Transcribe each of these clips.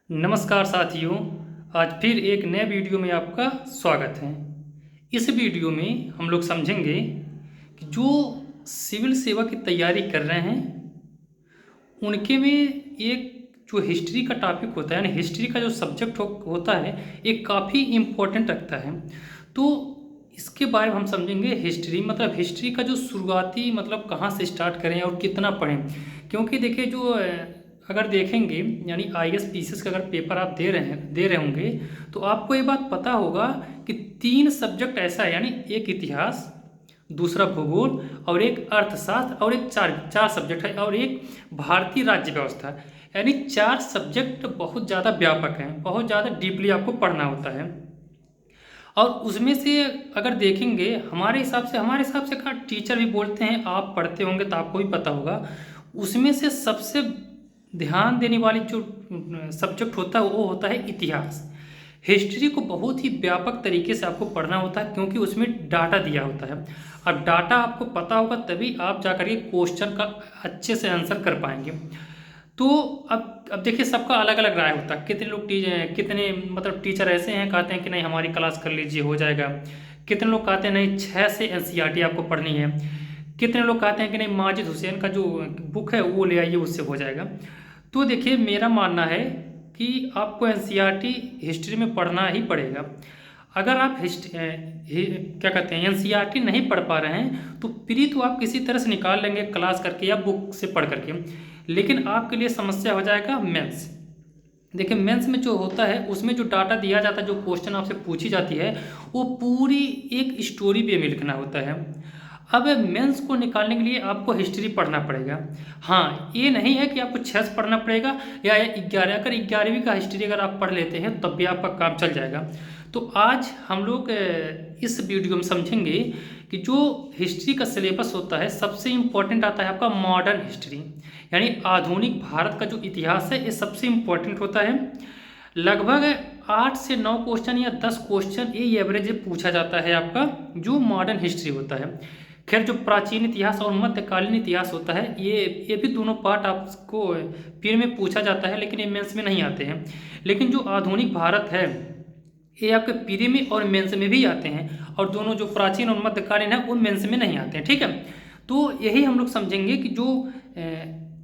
नमस्कार साथियों। आज फिर एक नए वीडियो में आपका स्वागत है। इस वीडियो में हम लोग समझेंगे कि जो सिविल सेवा की तैयारी कर रहे हैं उनके में एक जो हिस्ट्री का टॉपिक होता है, यानी हिस्ट्री का जो सब्जेक्ट होता है, एक काफ़ी इम्पोर्टेंट रखता है। तो इसके बारे में हम समझेंगे। हिस्ट्री मतलब हिस्ट्री का जो शुरुआती मतलब कहाँ से स्टार्ट करें और कितना पढ़ें। क्योंकि देखिए जो अगर देखेंगे यानी आईएएस पीसीएस का अगर पेपर आप दे रहे होंगे तो आपको ये बात पता होगा कि 3 सब्जेक्ट ऐसा है, यानी एक इतिहास, दूसरा भूगोल और एक अर्थशास्त्र और एक चार सब्जेक्ट है और एक भारतीय राज्य व्यवस्था। यानी 4 सब्जेक्ट बहुत ज़्यादा व्यापक हैं, बहुत ज़्यादा डीपली आपको पढ़ना होता है। और उसमें से अगर देखेंगे हमारे हिसाब से का टीचर भी बोलते हैं, आप पढ़ते होंगे तो आपको भी पता होगा, उसमें से सबसे ध्यान देने वाली जो सब्जेक्ट होता है वो होता है इतिहास। हिस्ट्री को बहुत ही व्यापक तरीके से आपको पढ़ना होता है क्योंकि उसमें डाटा दिया होता है। अब डाटा आपको पता होगा तभी आप जाकर के क्वेश्चन का अच्छे से आंसर कर पाएंगे। तो अब देखिए सबका अलग अलग राय होता है। कितने लोग कितने मतलब टीचर ऐसे हैं कहते हैं कि नहीं हमारी क्लास कर लीजिए हो जाएगा। कितने लोग कहते हैं नहीं 6 से एनसीईआरटी आपको पढ़नी है। कितने लोग कहते हैं कि नहीं माजिद हुसैन का जो बुक है वो ले आइए उससे हो जाएगा। तो देखिए मेरा मानना है कि आपको एनसीईआरटी हिस्ट्री में पढ़ना ही पड़ेगा। अगर आप क्या कहते हैं एनसीईआरटी नहीं पढ़ पा रहे हैं तो प्री तो आप किसी तरह से निकाल लेंगे क्लास करके या बुक से पढ़ करके, लेकिन आपके लिए समस्या हो जाएगा मेंस। देखिए मेंस में जो होता है उसमें जो डाटा दिया जाता है, जो क्वेश्चन आपसे पूछी जाती है वो पूरी एक स्टोरी पे में लिखना होता है। अब मेंस को निकालने के लिए आपको हिस्ट्री पढ़ना पड़ेगा। हाँ, ये नहीं है कि आपको 6 से पढ़ना पड़ेगा या 11। अगर 11वीं का हिस्ट्री अगर आप पढ़ लेते हैं तब भी आपका काम चल जाएगा। तो आज हम लोग इस वीडियो में समझेंगे कि जो हिस्ट्री का सिलेबस होता है सबसे इम्पोर्टेंट आता है आपका मॉडर्न हिस्ट्री, यानी आधुनिक भारत का जो इतिहास है ये सबसे इम्पोर्टेंट होता है। लगभग 8 से 9 क्वेश्चन या 10 क्वेश्चन ये एवरेज पूछा जाता है आपका जो मॉडर्न हिस्ट्री होता है। खैर जो प्राचीन इतिहास और मध्यकालीन इतिहास होता है ये भी दोनों पार्ट आपको पीर में पूछा जाता है, लेकिन ये मेंस में नहीं आते हैं। लेकिन जो आधुनिक भारत है ये आपके पीरी में और मेंस में भी आते हैं, और दोनों जो प्राचीन और मध्यकालीन है वो मेंस में नहीं आते हैं। ठीक है, तो यही हम लोग समझेंगे कि जो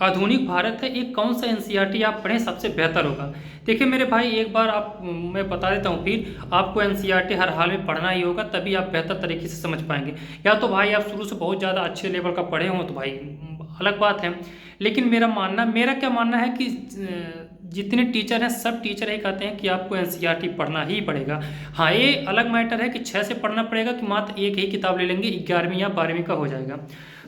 आधुनिक भारत है एक कौन सा एनसीईआरटी आप पढ़ें सबसे बेहतर होगा। देखिए मेरे भाई एक बार मैं बता देता हूँ, फिर आपको एनसीईआरटी हर हाल में पढ़ना ही होगा तभी आप बेहतर तरीके से समझ पाएंगे। या तो भाई आप शुरू से बहुत ज़्यादा अच्छे लेवल का पढ़े हों तो भाई अलग बात है, लेकिन मेरा क्या मानना है कि जितने टीचर हैं सब टीचर ही कहते हैं कि आपको एनसीईआरटी पढ़ना ही पड़ेगा। हाँ, ये अलग मैटर है कि 6 से पढ़ना पड़ेगा कि मात्र एक ही किताब ले लेंगे 11वीं या 12वीं का हो जाएगा।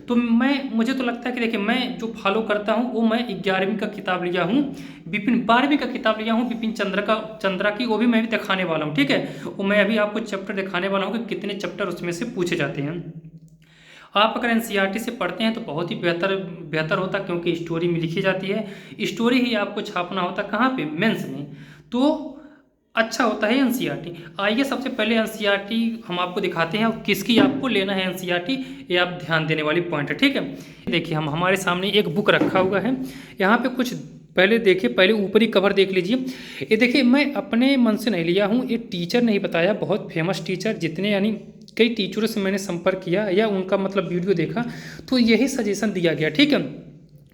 तो मुझे तो लगता है कि देखिए मैं जो फॉलो करता हूँ वो मैं 11वीं का किताब लिया हूँ, 12वीं का किताब लिया हूँ बिपिन चंद्रा की, वो भी मैं भी दिखाने वाला हूँ। ठीक है, वो मैं अभी आपको चैप्टर दिखाने वाला हूँ कि कितने चैप्टर उसमें से पूछे जाते हैं। आप अगर एनसीईआरटी से पढ़ते हैं तो बहुत ही बेहतर होता, क्योंकि स्टोरी में लिखी जाती है। स्टोरी ही आपको छापना होता कहाँ पे, मेंस में, तो अच्छा होता है एनसीईआरटी। आइए सबसे पहले एनसीईआरटी हम आपको दिखाते हैं और किसकी आपको लेना है एनसीईआरटी, ये आप ध्यान देने वाली पॉइंट है। ठीक है, देखिए हमारे सामने एक बुक रखा हुआ है, यहाँ पे कुछ पहले देखिए, पहले ऊपरी कवर देख लीजिए। ये देखिए मैं अपने मन से नहीं लिया हूँ, ये टीचर नहीं बताया, बहुत फेमस टीचर जितने यानी कई टीचरों से मैंने संपर्क किया या उनका मतलब वीडियो देखा तो यही सजेशन दिया गया। ठीक है,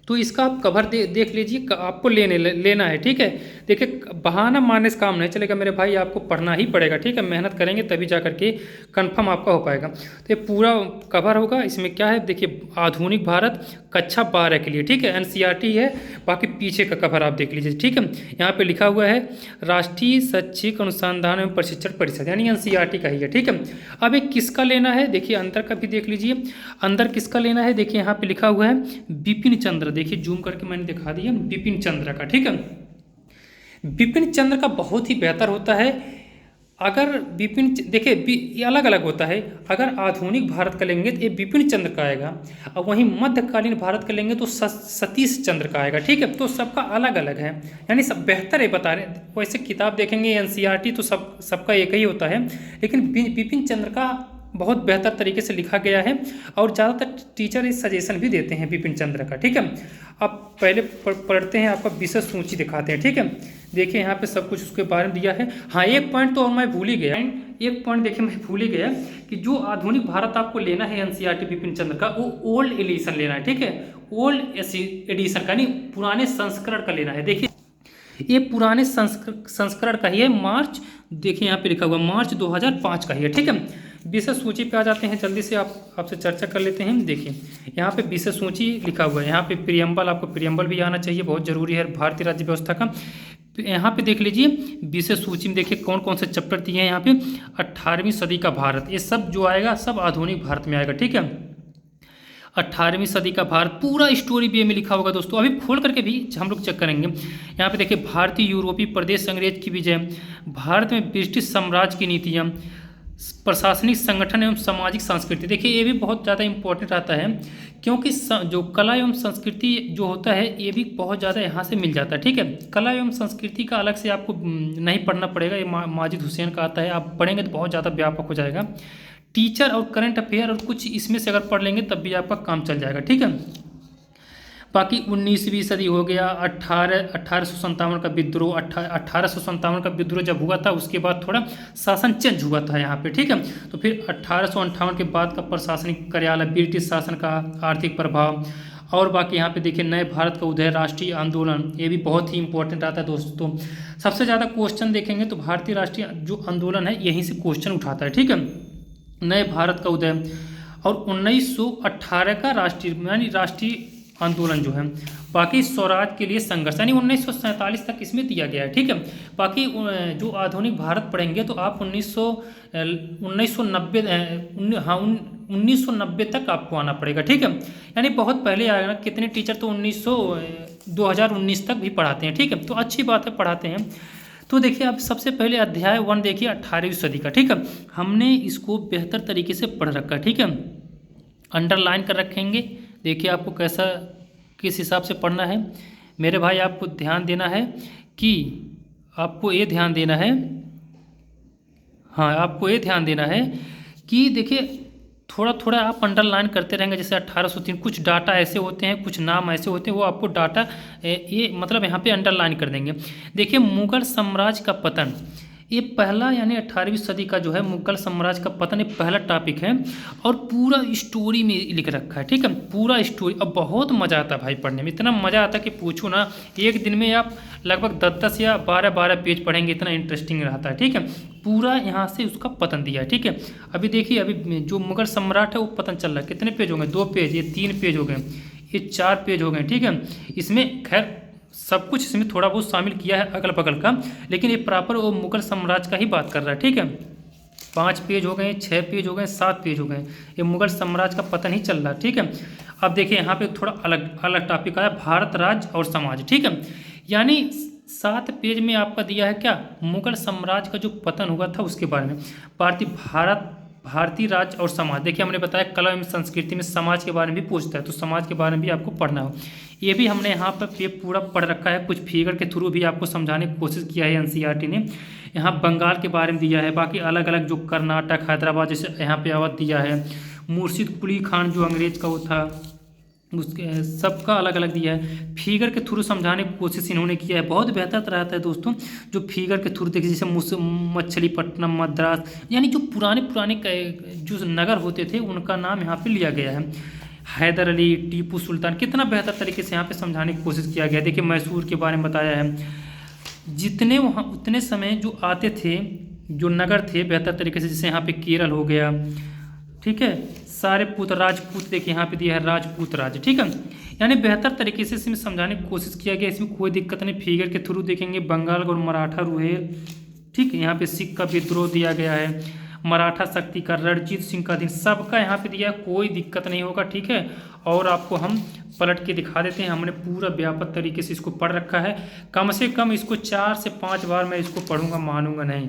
तो इसका आप कवर देख लीजिए, आपको लेना है। ठीक है, देखिए बहाना मारने से काम नहीं चलेगा मेरे भाई, आपको पढ़ना ही पड़ेगा। ठीक है, मेहनत करेंगे तभी जा करके कंफर्म आपका हो पाएगा। तो ये पूरा कवर होगा, इसमें क्या है देखिए, आधुनिक भारत कक्षा 12 के लिए। ठीक है, एनसीईआरटी है, बाकी पीछे का कवर आप देख लीजिए। ठीक है, यहाँ पे लिखा हुआ है राष्ट्रीय शैक्षिक अनुसंधान एवं प्रशिक्षण परिषद, यानी एनसीईआरटी का ही है। ठीक है, अब एक किसका लेना है देखिए, अंदर का भी देख लीजिए, अंदर किसका लेना है देखिए, यहाँ पे लिखा हुआ है बिपिन चंद्र। देखिए जूम करके मैंने दिखा दिया, बिपिन चंद्र का। ठीक है, बिपिन चंद्र का बहुत ही बेहतर होता है। अगर देखिए ये अलग अलग होता है, अगर आधुनिक भारत का लेंगे तो ये बिपिन चंद्र का आएगा, और वहीं मध्यकालीन भारत का लेंगे तो सतीश चंद्र का आएगा। ठीक है, तो सबका अलग अलग है, यानी सब बेहतर है बता रहे। वैसे किताब देखेंगे एनसीईआरटी तो सबका एक ही होता है, लेकिन बिपिन चंद्र का बहुत बेहतर तरीके से लिखा गया है और ज़्यादातर टीचर इस सजेशन भी देते हैं बिपिन चंद्र का। ठीक है, अब पहले पढ़ते हैं, आपका विषय सूची दिखाते हैं। ठीक है, देखिए यहाँ पे सब कुछ उसके बारे में दिया है। हाँ, एक पॉइंट तो और मैं भूल ही गया, एक पॉइंट देखिए मैं भूल ही गया कि जो आधुनिक भारत आपको लेना है एनसीईआरटी बिपिन चंद्र का, वो ओल्ड एडिशन लेना है। ठीक है, ओल्ड एडिशन का नहीं, पुराने संस्करण का लेना है। देखिए ये पुराने संस्करण का ही है, मार्च, देखिए यहाँ पे लिखा हुआ मार्च 2005 का ही है। ठीक है, विषय सूची पे आ जाते हैं, जल्दी से आपसे चर्चा कर लेते हैं। देखिए यहाँ पे विषय सूची लिखा हुआ है, यहाँ पे प्रियम्बल, आपको प्रियम्बल भी आना चाहिए, बहुत जरूरी है भारतीय राज्य व्यवस्था का। यहाँ पे देख लीजिए विषय सूची में, देखिए कौन कौन से चैप्टर दिए हैं यहाँ पे। 18वीं सदी का भारत, ये सब जो आएगा सब आधुनिक भारत में आएगा। ठीक है, 18वीं सदी का भारत पूरा स्टोरी भी में लिखा होगा दोस्तों, अभी खोल करके भी हम लोग चेक करेंगे। यहाँ पे देखिए भारतीय यूरोपीय प्रदेश अंग्रेज की विजय, भारत में ब्रिटिश साम्राज्य की नीतियाँ, प्रशासनिक संगठन एवं सामाजिक संस्कृति। देखिए ये भी बहुत ज़्यादा इंपॉर्टेंट आता है, क्योंकि जो कला एवं संस्कृति जो होता है ये भी बहुत ज़्यादा यहाँ से मिल जाता है। ठीक है, कला एवं संस्कृति का अलग से आपको नहीं पढ़ना पड़ेगा, ये माजिद हुसैन का आता है, आप पढ़ेंगे तो बहुत ज़्यादा व्यापक हो जाएगा। टीचर और करंट अफेयर और कुछ इसमें से अगर पढ़ लेंगे तब भी आपका काम चल जाएगा। ठीक है, बाकी 19वीं सदी हो गया, 1857 का विद्रोह, 1857 का विद्रोह जब हुआ था उसके बाद थोड़ा शासन चेंज हुआ था यहाँ पे। ठीक है, तो फिर 1858 के बाद का प्रशासनिक कार्यालय, ब्रिटिश शासन का आर्थिक प्रभाव, और बाकी यहाँ पे देखिए नए भारत का उदय, राष्ट्रीय आंदोलन, ये भी बहुत ही इंपॉर्टेंट आता है दोस्तों। सबसे ज़्यादा क्वेश्चन देखेंगे तो भारतीय राष्ट्रीय जो आंदोलन है यहीं से क्वेश्चन उठाता है। ठीक है, नए भारत का उदय और 1918 का राष्ट्रीय आंदोलन जो है, बाकी स्वराज के लिए संघर्ष यानी 1947 तक इसमें दिया गया है। ठीक है, बाकी जो आधुनिक भारत पढ़ेंगे तो आप 1990 तक आपको आना पड़ेगा। ठीक है, यानी बहुत पहले आएगा। कितने टीचर तो 2019 तक भी पढ़ाते हैं। ठीक है, तो अच्छी बात है, पढ़ाते हैं। तो देखिए अब सबसे पहले अध्याय 1 देखिए 18वीं सदी का। ठीक है, हमने इसको बेहतर तरीके से पढ़ रखा है। ठीक है, अंडरलाइन कर रखेंगे। देखिए आपको कैसा किस हिसाब से पढ़ना है मेरे भाई, आपको ध्यान देना है कि आपको ये ध्यान देना है, हाँ आपको ये ध्यान देना है कि देखिए थोड़ा थोड़ा आप अंडरलाइन करते रहेंगे। जैसे 1803 कुछ डाटा ऐसे होते हैं, कुछ नाम ऐसे होते हैं, वो आपको डाटा ये मतलब यहाँ पे अंडरलाइन कर देंगे। देखिए मुगल साम्राज्य का पतन, ये पहला यानी 18वीं सदी का जो है मुगल साम्राज्य का पतन, ये पहला टॉपिक है और पूरा स्टोरी में लिख रखा है। ठीक है, पूरा स्टोरी। अब बहुत मज़ा आता है भाई पढ़ने में, इतना मज़ा आता है कि पूछो ना। एक दिन में आप लगभग 10-10 या 12-12 पेज पढ़ेंगे, इतना इंटरेस्टिंग रहता है। ठीक है, पूरा यहाँ से उसका पतन दिया है। ठीक है, अभी देखिए अभी जो मुगल सम्राट है वो पतन चल रहा है। कितने पेज हो गए? 2 पेज, ये 3 पेज हो गए, ये 4 पेज हो गए। ठीक है, इसमें खैर सब कुछ इसमें थोड़ा बहुत शामिल किया है अगल बगल का, लेकिन ये प्रॉपर वो मुगल साम्राज्य का ही बात कर रहा है। ठीक है, 5 पेज हो गए, 6 पेज हो गए, 7 पेज हो गए, ये मुगल साम्राज्य का पतन ही चल रहा है। ठीक है, अब देखिए यहाँ पे थोड़ा अलग अलग टॉपिक आया, भारत राज्य और समाज। ठीक है, यानी 7 पेज में आपका दिया है क्या, मुगल साम्राज्य का जो पतन हुआ था उसके बारे में, भारतीय राज्य और समाज। देखिए हमने बताया कला एवं संस्कृति में समाज के बारे में भी पूछता है, तो समाज के बारे में भी आपको पढ़ना हो। ये भी हमने यहाँ पर पूरा पढ़ रखा है, कुछ फिगर के थ्रू भी आपको समझाने की कोशिश किया है एनसीईआरटी ने। यहाँ बंगाल के बारे में दिया है, बाकी अलग अलग जो कर्नाटक, हैदराबाद जैसे यहाँ पे अवध दिया है, मुर्शिद कुली खान जो अंग्रेज का वो था उसके सबका अलग अलग दिया है। फिगर के थ्रू समझाने की कोशिश इन्होंने किया है, बहुत बेहतर रहता है दोस्तों जो फिगर के थ्रू देखिए। जैसे मछलीपट्टनम, मद्रास, यानी जो पुराने जो नगर होते थे उनका नाम यहाँ पे लिया गया है। हैदर अली, टीपू सुल्तान, कितना बेहतर तरीके से यहाँ पे समझाने की कोशिश किया गया। देखिए मैसूर के बारे में बताया है। जितने वहाँ उतने समय जो आते थे जो नगर थे बेहतर तरीके से, जैसे यहाँ पे केरल हो गया। ठीक है, सारे राजपूत देखिए यहाँ पे दिया है राजपूत राज्य। ठीक है, यानी बेहतर तरीके से इसमें समझाने की कोशिश किया गया, इसमें कोई दिक्कत नहीं। फिगर के थ्रू देखेंगे बंगाल और मराठा रुहेल। ठीक है, यहाँ पे सिख का विद्रोह दिया गया है, मराठा शक्ति का, रणजीत सिंह का दिन, सबका यहाँ पे दिया, कोई दिक्कत नहीं होगा। ठीक है, और आपको हम पलट के दिखा देते हैं, हमने पूरा व्यापक तरीके से इसको पढ़ रखा है। कम से कम इसको 4 से 5 बार मैं इसको पढ़ूंगा, मानूंगा नहीं,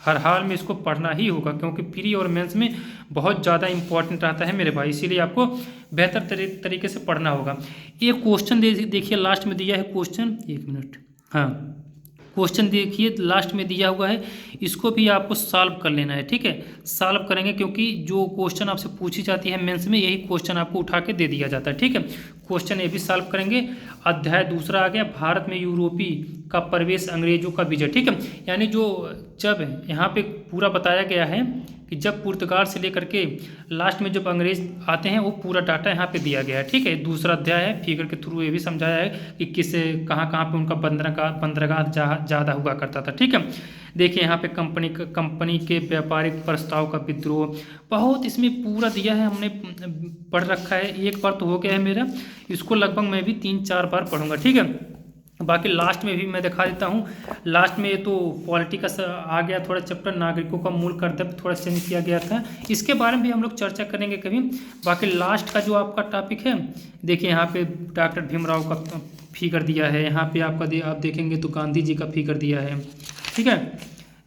हर हाल में इसको पढ़ना ही होगा, क्योंकि प्री और मेंस में बहुत ज़्यादा इंपॉर्टेंट रहता है मेरे भाई, इसीलिए आपको बेहतर तरीके से पढ़ना होगा। ये क्वेश्चन देखिए लास्ट में दिया है क्वेश्चन, 1 मिनट, हाँ क्वेश्चन देखिए लास्ट में दिया हुआ है, इसको भी आपको सॉल्व कर लेना है, ठीक है। सॉल्व करेंगे क्योंकि जो क्वेश्चन आपसे पूछी जाती है मेंस में, यही क्वेश्चन आपको उठा के दे दिया जाता है, ठीक है। क्वेश्चन ये भी सॉल्व करेंगे। अध्याय दूसरा आ गया, भारत में यूरोपी का प्रवेश अंग्रेजों का विजय, ठीक है। यानी जो जब यहाँ पे पूरा बताया गया है कि जब पुर्तगाल से लेकर के लास्ट में जब अंग्रेज आते हैं, वो पूरा डाटा यहाँ पे दिया गया है, ठीक है। दूसरा अध्याय है, फिगर के थ्रू ये भी समझाया है कि किस कहाँ पे उनका बंदरगाह ज़्यादा हुआ करता था, ठीक है। देखिए यहाँ पे कंपनी के व्यापारिक प्रस्ताव का विद्रोह, बहुत इसमें पूरा दिया है, हमने पढ़ रखा है, एक बार तो हो गया है मेरा, इसको लगभग मैं भी 3-4 बार पढ़ूंगा, ठीक है। बाकी लास्ट में भी मैं दिखा देता हूँ। लास्ट में ये तो पॉलिटी का आ गया थोड़ा चैप्टर, नागरिकों का मूल कर्तव्य थोड़ा चेंज किया गया था, इसके बारे में भी हम लोग चर्चा करेंगे कभी। बाकी लास्ट का जो आपका टॉपिक है, देखिए यहाँ पे डॉक्टर भीमराव का फिगर दिया है, यहाँ पे आपका आप देखेंगे तो गांधी जी का फिगर दिया है, ठीक है।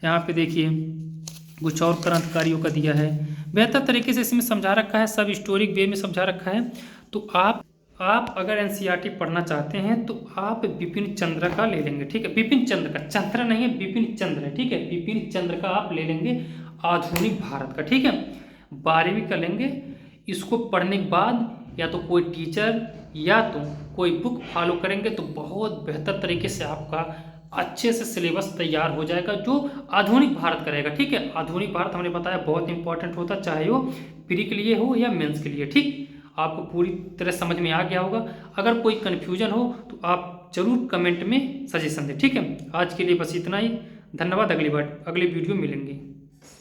यहाँ पे देखिए कुछ और क्रांतिकारियों का दिया है, बेहतर तरीके से इसमें समझा रखा है, सब हिस्टोरिक वे में समझा रखा है। तो आप अगर एनसीईआरटी पढ़ना चाहते हैं तो आप बिपिन चंद्र का ले लेंगे, ठीक है। बिपिन चंद्र का, चंद्र नहीं है, बिपिन चंद्र है, ठीक है। बिपिन चंद्र का आप ले लेंगे, आधुनिक भारत का, ठीक है। 12वीं का लेंगे। इसको पढ़ने के बाद या तो कोई टीचर या तो कोई बुक फॉलो करेंगे तो बहुत बेहतर तरीके से आपका अच्छे से सिलेबस तैयार हो जाएगा, जो आधुनिक भारत करेगा, ठीक है। आधुनिक भारत हमने बताया बहुत इंपॉर्टेंट होता, चाहे वो प्री के लिए हो या मेंस के लिए, ठीक। आपको पूरी तरह समझ में आ गया होगा। अगर कोई कन्फ्यूजन हो तो आप जरूर कमेंट में सजेशन दें, ठीक है। आज के लिए बस इतना ही, धन्यवाद। अगली वीडियो मिलेंगे।